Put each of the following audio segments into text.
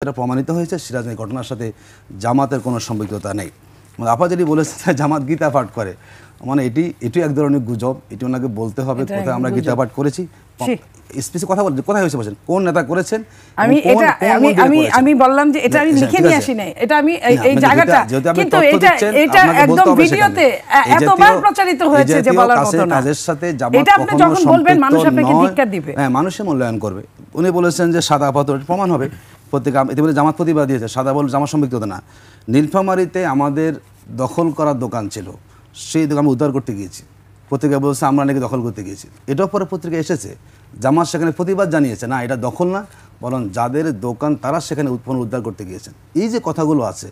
এটা প্রমাণিত হয়েছে সিরাজ এই ঘটনার সাথে জামাতের কোনো সম্পৃক্ততা নেই। আপা যদি বলেছে জামাত গীতা পাঠ করে, মানে এটি এক ধরনের গুজব, এটি ওনাকে বলতে হবে কোথায় আমরা গীতা পাঠ করেছি। স্পেশাল কথা বলতে কোথায় হয়েছে বলছেন, কোন নেতা করেছেন? আমি বললাম যে এটা আমি লিখে নিয়ে আসি নাই, এটা আমি এই জায়গাটা, কিন্তু এটা একদম ভিডিওতে এতবার প্রচারিত হয়েছে যে বলার মতো না। কাজের সাথে জামাত এটা আপনি যখন বলবেন মানুষ আপনাকে ধিক্কার দিবে। হ্যাঁ, মানুষে মূল্যায়ন করবে। উনি বলেছেন যে সাদা পাথর, প্রমাণ হবে পত্রিকা ইতিমধ্যে জামাত প্রতিবাদ দিয়েছে, সাদা বল জামাত সম্পৃক্ততা না। নীলফামারীতে আমাদের দখল করার দোকান ছিল, সেই দোকান আমি উদ্ধার করতে গিয়েছি, পত্রিকা বলছে আমরা নাকি দখল করতে গিয়েছি। এটাও পরে পত্রিকা এসেছে, জামাত সেখানে প্রতিবাদ জানিয়েছে না এটা দখল না, বরং যাদের দোকান তারা সেখানে উদ্ধার করতে গিয়েছেন। এই যে কথাগুলো আছে,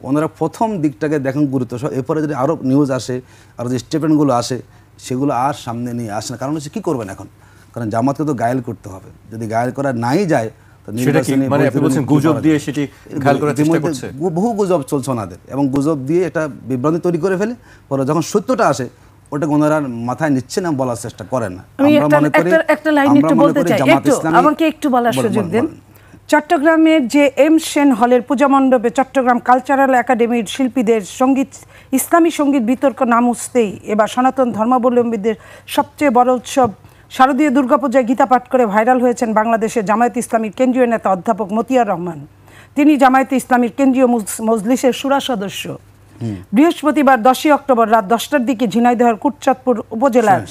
ওনারা প্রথম দিকটাকে দেখেন গুরুত্ব সহ, এরপরে যদি আরও নিউজ আসে, আরও যে স্টেটমেন্টগুলো আসে, সেগুলো আর সামনে নিয়ে আসে না। কারণ হচ্ছে কী করবেন এখন, কারণ জামাতকে তো গায়েল করতে হবে, যদি গায়েল করা নাই যায় বহু গুজব চলছে ওনাদের, এবং গুজব দিয়ে এটা বিভ্রান্তি তৈরি করে ফেলে। পরে যখন সত্যটা আসে ওটা ওনারা মাথায় নিচ্ছে না, বলার চেষ্টা করেন না। একটা লাইন একটু বলতে চাই, আমাকে একটু বলার সুযোগ দেন। চট্টগ্রামের যে এম সেন হলের পূজা মণ্ডপে চট্টগ্রাম কালচারাল একাডেমির শিল্পীদের ইসলামী সঙ্গীত বিতর্ক নাম উঠতেই এবার সনাতন ধর্মাবলম্বীদের সবচেয়ে বড় উৎসব শারদীয় দুর্গাপূজায় গীতা পাঠ করে ভাইরাল হয়েছেন বাংলাদেশের জামায়াতে ইসলামীর কেন্দ্রীয় নেতা অধ্যাপক মতিয়ার রহমান। তিনি জামায়াতে ইসলামীর কেন্দ্রীয় মজলিসের শুরা সদস্য। বৃহস্পতিবার 10 অক্টোবর রাত 10টার দিকে ঝিনাইদহের কুটচাঁদপুর উপজেলার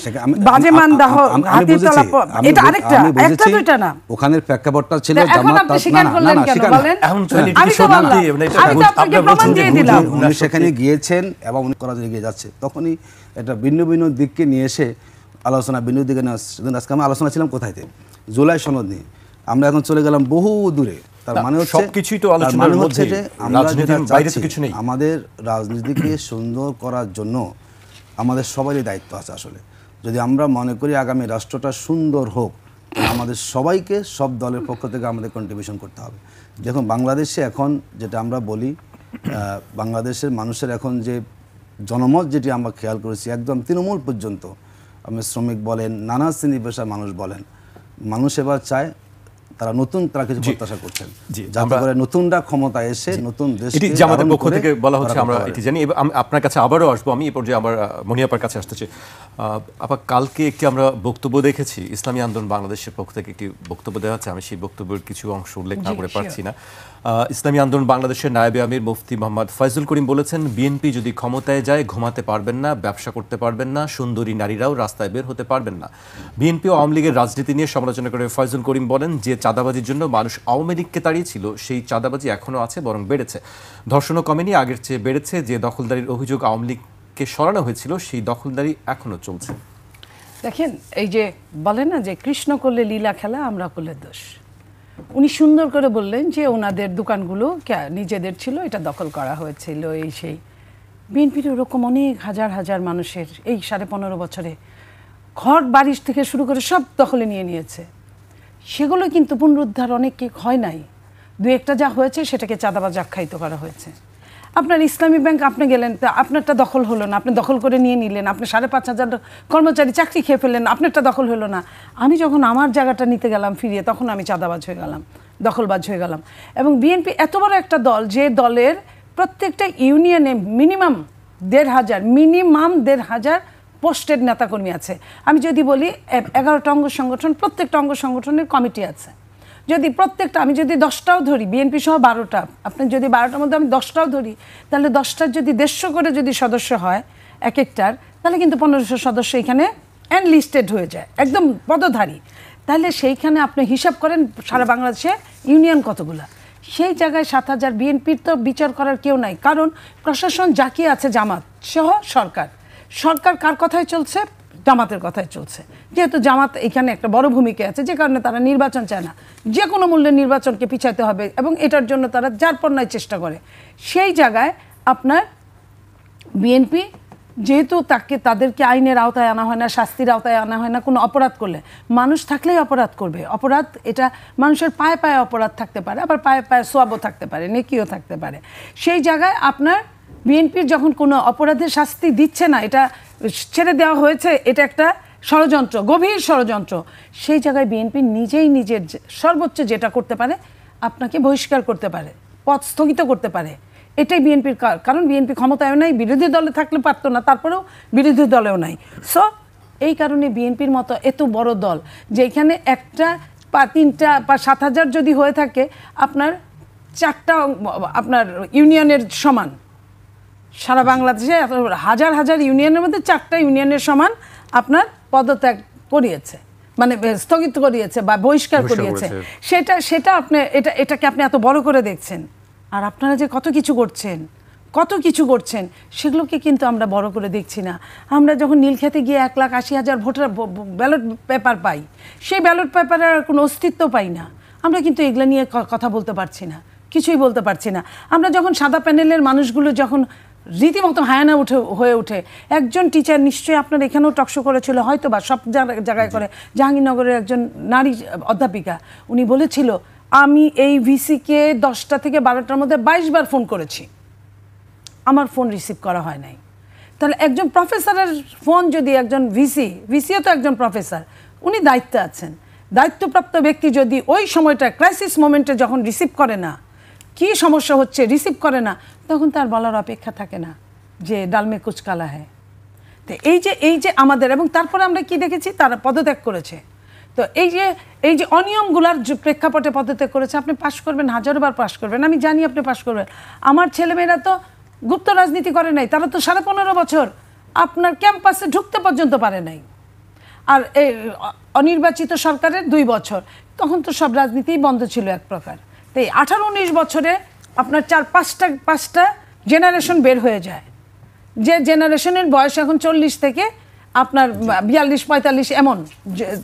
বাজেমানদাহ হাতিতলা, এটা আরেকটা, একটা দুইটা না, ওখানের প্রেক্ষাপটটা ছিল জামাত। উনি সেখানে গিয়েছেন এবং উনি করার জন্য এগিয়ে যাচ্ছে, তখনই এটা ভিন্ন ভিন্ন দিককে নিয়ে এসে আলোচনা, ভিন্ন দিকে না। আজকে আমরা আলোচনা ছিলাম কোথায়, জুলাই সনদ নিয়ে, আমরা এখন চলে গেলাম বহু দূরে। তার মানে হচ্ছে সবকিছুই তো আলোচনার মধ্যে, যে আমরা যেটা চাইছি আমাদের রাজনীতিকে সুন্দর করার জন্য আমাদের সবারই দায়িত্ব আছে। আসলে যদি আমরা মনে করি আগামী রাষ্ট্রটা সুন্দর হোক, আমাদের সবাইকে সব দলের পক্ষ থেকে আমাদের কন্ট্রিবিউশন করতে হবে। দেখুন বাংলাদেশে এখন যেটা আমরা বলি, বাংলাদেশের মানুষের এখন যে জনমত, যেটি আমরা খেয়াল করেছি একদম তৃণমূল পর্যন্ত, আমি শ্রমিক বলেন, নানা শ্রেণী পেশার মানুষ বলেন, মানুষ এবার চায় তারা নতুন, তারা কিছু প্রত্যাশা করছেন, যাতে করে নতুনরা ক্ষমতায় এসে নতুন দেশ। এটি জামাতের পক্ষ থেকে বলা হচ্ছে, আমরা এটি জানি। আপনার কাছে আবারও আসবো, আমি এই পর্যায়ে আবার মনিয়াপার কাছে আসতেছি। আপা, কালকে একটি আমরা বক্তব্য দেখেছি, ইসলামী আন্দোলন বাংলাদেশের পক্ষ থেকে একটি বক্তব্য দেওয়া হচ্ছে, আমি সেই বক্তব্যের কিছু অংশ উল্লেখ না করে পারছি না। ইসলামী আন্দোলন বাংলাদেশের নায়েবে আমির মুফতি মোহাম্মদ ফয়জুল করিম বলেছেন, বিএনপি যদি ক্ষমতায় যায় ঘুমাতে পারবেন না, ব্যবসা করতে পারবেন না, সুন্দরী নারীরাও রাস্তায় বের হতে পারবেন না। বিএনপি ও আওয়ামী লীগের রাজনীতি নিয়ে সমালোচনা করে ফয়জুল করিম বলেন, যে চাঁদাবাজির জন্য মানুষ আওয়ামী লীগকে তাড়িয়েছিল, সেই চাঁদাবাজি এখনও আছে, বরং বেড়েছে। ধর্ষণও কমেনি, আগের চেয়ে বেড়েছে। যে দখলদারির অভিযোগ আওয়ামী লীগকে সরানো হয়েছিল, সেই দখলদারি এখনও চলছে। দেখেন, এই যে বলে না যে কৃষ্ণ করলে লীলা খেলা, আমরা করলে দোষ। উনি সুন্দর করে বললেন যে ওনাদের দোকানগুলো নিজেদের ছিল, এটা দখল করা হয়েছিল, এই সেই। বিএনপির ওরকম অনেক হাজার হাজার মানুষের এই 15.5 বছরে ঘর বাড়ি থেকে শুরু করে সব দখলে নিয়ে নিয়েছে। সেগুলো কিন্তু পুনরুদ্ধার অনেক হয় নাই, দু একটা যা হয়েছে সেটাকে চাঁদাবাজ আখ্যায়িত করা হয়েছে। আপনার ইসলামী ব্যাংক, আপনি গেলেন, আপনারটা দখল হলো না, আপনি দখল করে নিয়ে নিলেন, আপনি 5,500 কর্মচারী চাকরি খেয়ে ফেললেন, আপনারটা দখল হলো না। আমি যখন আমার জায়গাটা নিতে গেলাম ফিরিয়ে, তখন আমি চাঁদাবাজ হয়ে গেলাম, দখলবাজ হয়ে গেলাম। এবং বিএনপি এত বড় একটা দল, যে দলের প্রত্যেকটা ইউনিয়নে মিনিমাম 1,500 পোস্টেড নেতাকর্মী আছে। আমি যদি বলি 11টা অঙ্গ সংগঠন, প্রত্যেকটা অঙ্গ সংগঠনের কমিটি আছে। যদি প্রত্যেকটা, আমি যদি 10টাও ধরি, বিএনপি সহ 12টা, আপনি যদি 12টার মধ্যে আমি 10টাও ধরি, তাহলে 10টার যদি 150 করে যদি সদস্য হয় এক একটার, তাহলে কিন্তু 1500 সদস্য এখানে এনলিস্টেড হয়ে যায়, একদম পদধারী। তাহলে সেইখানে আপনি হিসাব করেন সারা বাংলাদেশে ইউনিয়ন কতগুলা। সেই জায়গায় 7,000 বিএনপির তো বিচার করার কেউ নাই, কারণ প্রশাসন জাকিয়ে আছে জামাত সহ সরকার। সরকার কার কথায় চলছে? জামাতের কথায় চলছে। যেহেতু জামাত এখানে একটা বড় ভূমিকা আছে, যে কারণে তারা নির্বাচন চায় না, যে কোনো মূল্যে নির্বাচনকে পিছাইতে হবে, এবং এটার জন্য তারা যার পণ্যায় চেষ্টা করে। সেই জায়গায় আপনার বিএনপি যেহেতু তাদেরকে আইনের আওতায় আনা হয় না, শাস্তির আওতায় আনা হয় না, কোনো অপরাধ করলে, মানুষ থাকলেই অপরাধ করবে। অপরাধ এটা মানুষের পায়ে পায়ে অপরাধ থাকতে পারে, আবার পায়ে পায়ে সোয়াবও থাকতে পারে, নেকিও থাকতে পারে। সেই জায়গায় আপনার বিএনপির যখন কোনো অপরাধের শাস্তি দিচ্ছে না, এটা ছেড়ে দেওয়া হয়েছে, এটা একটা ষড়যন্ত্র, গভীর ষড়যন্ত্র। সেই জায়গায় বিএনপি নিজেই নিজের সর্বোচ্চ যেটা করতে পারে, আপনাকে বহিষ্কার করতে পারে, পদ স্থগিত করতে পারে। এটাই বিএনপির কারণ বিএনপি ক্ষমতায়ও নাই, বিরোধী দলে থাকলে পারতো না, তারপরেও বিরোধী দলেও নাই। সো এই কারণে বিএনপির মতো এত বড় দল যেখানে একটা বা 3টা বা 7,000 যদি হয়ে থাকে, আপনার 4টা আপনার ইউনিয়নের সমান, সারা বাংলাদেশে হাজার হাজার ইউনিয়নের মধ্যে 4টা ইউনিয়নের সমান আপনার পদত্যাগ করিয়েছে, মানে স্থগিত করিয়েছে বা বহিষ্কার করিয়েছে। সেটা আপনি এটাকে আপনি এত বড় করে দেখছেন। আর আপনারা যে কত কিছু করছেন সেগুলোকে কিন্তু আমরা বড় করে দেখছি না। আমরা যখন নীলক্ষেতে গিয়ে 1,80,000 ভোটার ব্যালট পেপার পাই, সেই ব্যালট পেপারের কোনো অস্তিত্ব পাই না। আমরা কিন্তু এগুলো নিয়ে কথা বলতে পারছি না, কিছুই বলতে পারছি না। আমরা যখন সাদা প্যানেলের মানুষগুলো যখন রীতিমতো হায়ানা হয়ে ওঠে, একজন টিচার নিশ্চয়ই আপনার এখানেও টকশো করেছিল, হয়তো বা সব জায়গায় করে, জাহাঙ্গীরনগরের একজন নারী অধ্যাপিকা, উনি বলেছিল আমি এই ভিসিকে 10টা থেকে 12টার মধ্যে 22 বার ফোন করেছি, আমার ফোন রিসিভ করা হয় নাই। তাহলে একজন প্রফেসরের ফোন যদি একজন ভিসিও তো একজন প্রফেসর, উনি দায়িত্বে আছেন, দায়িত্বপ্রাপ্ত ব্যক্তি যদি ওই সময়টা ক্রাইসিস মোমেন্টে যখন রিসিভ করে না, কি সমস্যা হচ্ছে রিসিভ করে না, তখন তার বলার অপেক্ষা থাকে না যে ডালমে কুচ কালা হ্যায়। তো এই যে আমাদের, এবং তারপরে আমরা কি দেখেছি, তারা পদত্যাগ করেছে। তো এই যে অনিয়মগুলার প্রেক্ষাপটে পদত্যাগ করেছে। আপনি পাশ করবেন, হাজারবার পাশ করবেন, আমি জানি আপনি পাশ করবেন। আমার ছেলেমেয়েরা তো গুপ্ত রাজনীতি করে নাই, তারা তো 15.5 বছর আপনার ক্যাম্পাসে ঢুকতে পর্যন্ত পারে নাই। আর এই অনির্বাচিত সরকারের 2 বছর, তখন তো সব রাজনীতিই বন্ধ ছিল এক প্রকার। তো এই 18-19 বছরে আপনার 4-5টা জেনারেশন বের হয়ে যায়, যে জেনারেশনের বয়স এখন 40 থেকে আপনার 42-45 এমন,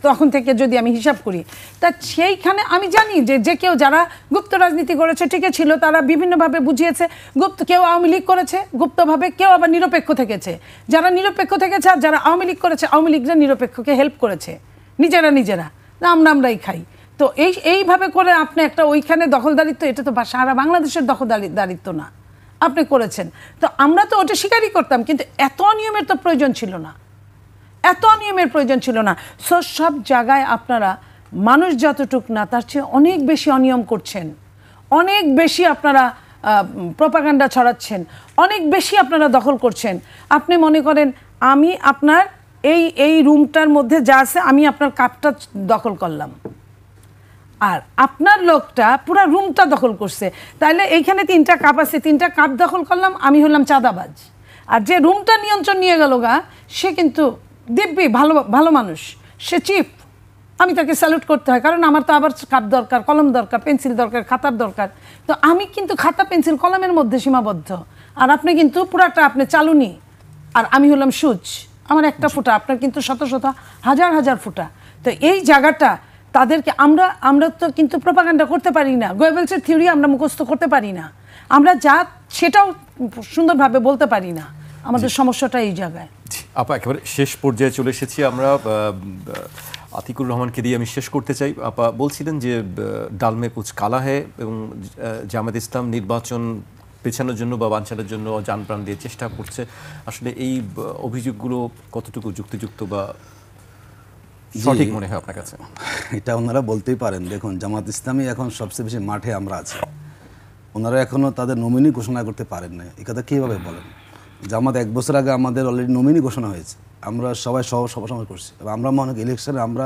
তখন থেকে যদি আমি হিসাব করি, তা সেইখানে আমি জানি যে কেউ যারা গুপ্ত রাজনীতি করেছে ঠিকই ছিল, তারা বিভিন্নভাবে বুঝিয়েছে, কেউ আওয়ামী লীগ করেছে গুপ্তভাবে, কেউ আবার নিরপেক্ষ থেকেছে। যারা নিরপেক্ষ থেকেছে আর যারা আওয়ামী লীগ করেছে, আওয়ামী লীগরা নিরপেক্ষকে হেল্প করেছে, নিজেরাই আমরাই খাই। তো এইভাবে করে আপনি একটা ওইখানে দখলদারিত্ব, এটা তো সারা বাংলাদেশের দখলদারিত্ব না, আপনি করেছেন। তো আমরা তো ওটা স্বীকারই করতাম, কিন্তু এত অনিয়মের তো প্রয়োজন ছিল না, সব জায়গায় আপনারা মানুষ যতটুক না, তার চেয়ে অনেক বেশি অনিয়ম করছেন, অনেক বেশি আপনারা প্রপাগান্ডা ছড়াচ্ছেন, অনেক বেশি আপনারা দখল করছেন। আপনি মনে করেন আমি আপনার এই রুমটার মধ্যে যা আছে, আমি আপনার কাপটা দখল করলাম, আর আপনার লোকটা পুরো রুমটা দখল করছে, তাইলে এইখানে 3টা কাপ আছে, 3টা কাপ দখল করলাম, আমি হলাম চাঁদাবাজ। আর যে রুমটা নিয়ন্ত্রণ নিয়ে গেল সে কিন্তু দিব্যি ভালো মানুষ, সে চিফ, আমি তাকে স্যালুট করতে হয়, কারণ আমার তো আবার কাপ দরকার, কলম দরকার, পেন্সিল দরকার, খাতার দরকার। তো আমি কিন্তু খাতা পেন্সিল কলমের মধ্যে সীমাবদ্ধ, আর আপনি কিন্তু পুরাটা আপনি চালুনি, আর আমি হলাম সুচ, আমার একটা ফুটা, আপনার কিন্তু শত হাজার ফুটা। তো এই জায়গাটা তাদেরকে আমরা তো কিন্তু প্রপাগান্ডা করতে পারি না, গোয়েবেলসের থিওরি আমরা মুখস্থ করতে পারি না, আমরা যা সেটাও সুন্দরভাবে বলতে পারি না। আমাদের সমস্যাটা এই জায়গায়। আপা, একেবারে শেষ পর্যায়ে চলে এসেছি আমরা। আতিকুর রহমানকে দিয়ে আমি শেষ করতে চাই। আপা বলছিলেন যে ডালমে কুচ কালা হ্যায়, এবং জামায়াত ইসলাম নির্বাচন পেছানোর জন্য বা বানচালের জন্য জান প্রাণ দিয়ে চেষ্টা করছে। আসলে এই অভিযোগগুলো কতটুকু যুক্তিযুক্ত বা সঠিক মনে হয় আপনার কাছে? এটা ওনারা বলতেই পারেন। দেখুন, জামাত ইসলামী এখন সবচেয়ে বেশি মাঠে আমরা আছি, ওনারা এখনও তাদের নমিনি ঘোষণা করতে পারেন না। এই কথা কীভাবে বলেন? জামাত 1 বছর আগে আমাদের অলরেডি নমিনি ঘোষণা হয়েছে, আমরা সবাই সবসময় করছি, এবং আমরা মনে করি ইলেকশনে আমরা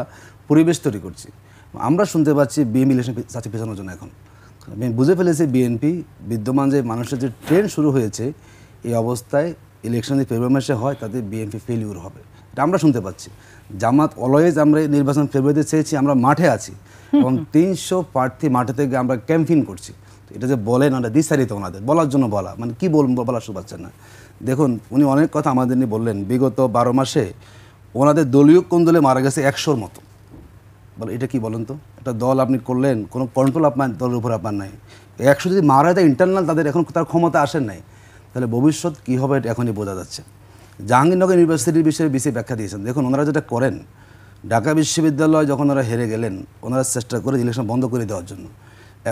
পরিবেশ তৈরি করছি। আমরা শুনতে পাচ্ছি বিএনপি ইলেকশন চাচ্ছে পেছানোর জন্য। এখন আমি বুঝে ফেলেছি বিএনপি বিদ্যমান যে মানুষের যে ট্রেন্ড শুরু হয়েছে, এই অবস্থায় ইলেকশন যদি ফেব্রুয়ারি মাসে হয়, তাতে বিএনপি ফেলিউর হবে, এটা আমরা শুনতে পাচ্ছি। জামাত অলওয়েজ আমরা নির্বাচন ফেব্রুয়ারিতে চেয়েছি, আমরা মাঠে আছি, এবং 300 প্রার্থী মাঠে থেকে আমরা ক্যাম্পেইন করছি। এটা যে বলেন ওরা দ্বিচারিত, ওনাদের বলার জন্য বলা, মানে কী বলার সুযোগ পাচ্ছেন না। দেখুন, উনি অনেক কথা আমাদের নিয়ে বললেন। বিগত 12 মাসে ওনাদের দলীয় কোন দলে মারা গেছে 100-র মতো। বলে এটা কি বলেন তো? একটা দল আপনি করলেন, কোনো কন্ট্রোল আপনার দলের উপর আপনার নাই। 100 যদি মারা যায় ইন্টারনাল, তাদের এখন তার ক্ষমতা আসেন নাই, তাহলে ভবিষ্যৎ কী হবে এটা এখনই বোঝা যাচ্ছে। জাহাঙ্গীরনগর ইউনিভার্সিটির বিষয়ে ব্যাখ্যা দিয়েছেন। দেখুন, ওনারা যেটা করেন, ঢাকা বিশ্ববিদ্যালয় যখন ওরা হেরে গেলেন, ওনারা চেষ্টা করে ইলেকশন বন্ধ করে দেওয়ার জন্য,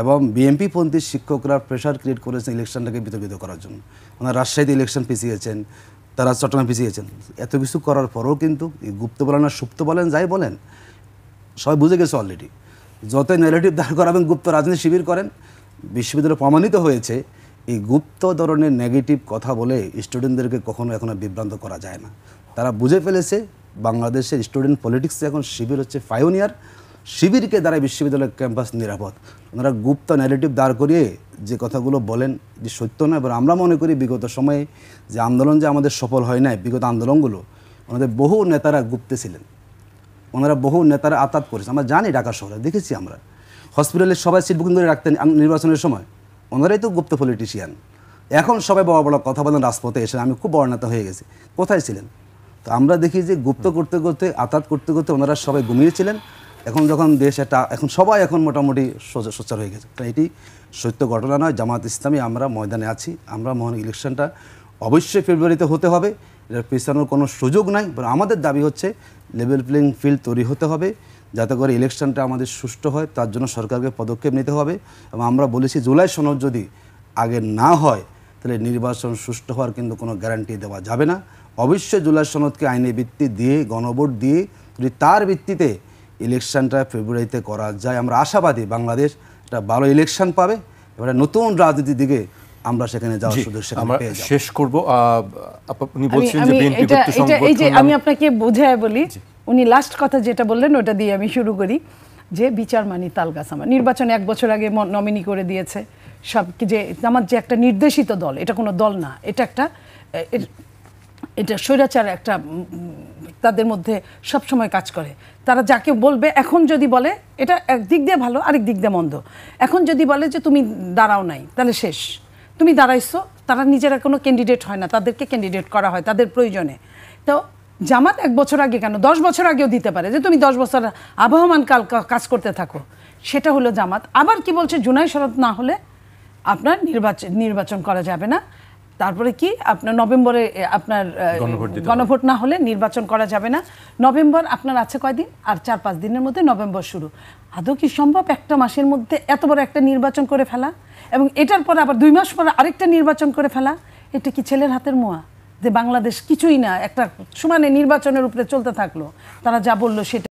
এবং বিএনপিপন্থী শিক্ষকরা প্রেশার ক্রিয়েট করেছেন ইলেকশনটাকে বিতর্কিত করার জন্য। ওনারা রাজশাহীতে ইলেকশন পিছিয়েছেন, তারা চট্টগ্রামে পিছিয়েছেন। এত কিছু করার পরেও কিন্তু গুপ্ত বলেন আর সুপ্ত বলেন, যাই বলেন, সবাই বুঝে গেছে অলরেডি। যতই নেগেটিভ দাঁড় করাবেন, গুপ্ত রাজনীতি শিবির করেন, বিশ্ববিদ্যালয়ে প্রমাণিত হয়েছে এই গুপ্ত ধরনের নেগেটিভ কথা বলে স্টুডেন্টদেরকে কখনো এখন আর বিভ্রান্ত করা যায় না। তারা বুঝে ফেলেছে বাংলাদেশের স্টুডেন্ট পলিটিক্সে এখন শিবির হচ্ছে পায়োনিয়ার, শিবিরকে দ্বারা বিশ্ববিদ্যালয়ের ক্যাম্পাস নিরাপদ। ওনারা গুপ্ত ন্যারেটিভ দাঁড় করিয়ে যে কথাগুলো বলেন যে সত্য নয়। এবার আমরা মনে করি বিগত সময়ে যে আন্দোলন যে আমাদের সফল হয় নাই, বিগত আন্দোলনগুলো ওনাদের বহু নেতারা গুপ্তে ছিলেন, ওনারা বহু নেতারা আতাত করেছে। আমরা জানি ঢাকা শহরে দেখেছি, আমরা হসপিটালে সবাই সিট বুকিং করে রাখতেন নির্বাচনের সময়, ওনারাই তো গুপ্ত পলিটিশিয়ান। এখন সবাই বড় বড় কথা বলেন রাজপথে এসে, আমি খুব বড় নেতা হয়ে গেছি, কোথায় ছিলেন? তো আমরা দেখি যে গুপ্ত করতে করতে আতাত করতে করতে ওনারা সবাই ঘুমিয়েছিলেন। এখন যখন দেশ এখন সবাই এখন মোটামুটি সোচ্চার হয়ে গেছে। তো এটি সত্য ঘটনা নয়। জামাত ইসলামী আমরা ময়দানে আছি, আমরা মহান ইলেকশনটা অবশ্যই ফেব্রুয়ারিতে হতে হবে, এটার পেছানোর কোনো সুযোগ নাই। আমাদের দাবি হচ্ছে লেভেল প্লেইং ফিল্ড তৈরি হতে হবে, যাতে করে ইলেকশনটা আমাদের সুষ্ঠু হয়। তার জন্য সরকারকে পদক্ষেপ নিতে হবে। এবং আমরা বলেছি জুলাই সনদ যদি আগে না হয় তাহলে নির্বাচন সুষ্ঠু হওয়ার কিন্তু কোনো গ্যারান্টি দেওয়া যাবে না। অবশ্যই জুলাই সনদকে আইনি ভিত্তি দিয়ে, গণভোট দিয়ে, যদি তার ভিত্তিতে ইলেকশনটা ফেব্রুয়ারিতে করা যায়, আমরা আশাবাদী বাংলাদেশ একটা ভালো ইলেকশন পাবে। এবারে নতুন রাজনীতির দিকে আমরা সেখানে যাওয়ার সুযোগ আমরা পেয়ে যাব। শেষ করব। আপনি বলছেন যে বিএনপি এই যে সংগঠন, আমি আপনাকে বোঝায় বলি, উনি লাস্ট কথা যেটা বললেন ওটা দিয়ে আমি শুরু করি, যে বিচার মানি তালগাছ। আমার নির্বাচন 1 বছর আগে নমিনি করে দিয়েছে সব, যে আমার যে একটা নির্দেশিত দল, এটা কোনো দল না, এটা একটা এটা স্বৈরাচার একটা তাদের মধ্যে সব সময় কাজ করে। তারা যাকে বলবে, এখন যদি বলে এটা একদিক দিয়ে ভালো, আরেক দিক দিয়ে মন্দ, এখন যদি বলে যে তুমি দাঁড়াও নাই, তাহলে শেষ, তুমি দাঁড়াইছো, তারা নিজেরা কোনো ক্যান্ডিডেট হয় না, তাদেরকে ক্যান্ডিডেট করা হয় তাদের প্রয়োজনে। তো জামাত 1 বছর আগে কেন, 10 বছর আগেও দিতে পারে, যে তুমি 10 বছর আবহমান কাল কাজ করতে থাকো, সেটা হলো জামাত। আবার কি বলছে, জুলাই শরৎ না হলে আপনার নির্বাচন করা যাবে না। তারপরে কি আপনার নভেম্বরে আপনার গণভোট না হলে নির্বাচন করা যাবে না। নভেম্বর আপনার আছে কয়দিন, আর 4-5 দিনের মধ্যে নভেম্বর শুরু। আদৌ কি সম্ভব একটা মাসের মধ্যে এত বড় একটা নির্বাচন করে ফেলা, এবং এটার পরে আবার 2 মাস পরে আরেকটা নির্বাচন করে ফেলা? এটা কি ছেলের হাতের মোয়া, যে বাংলাদেশ কিছুই না, একটা সমানে নির্বাচনের উপরে চলতে থাকলো, তারা যা বললো সেটা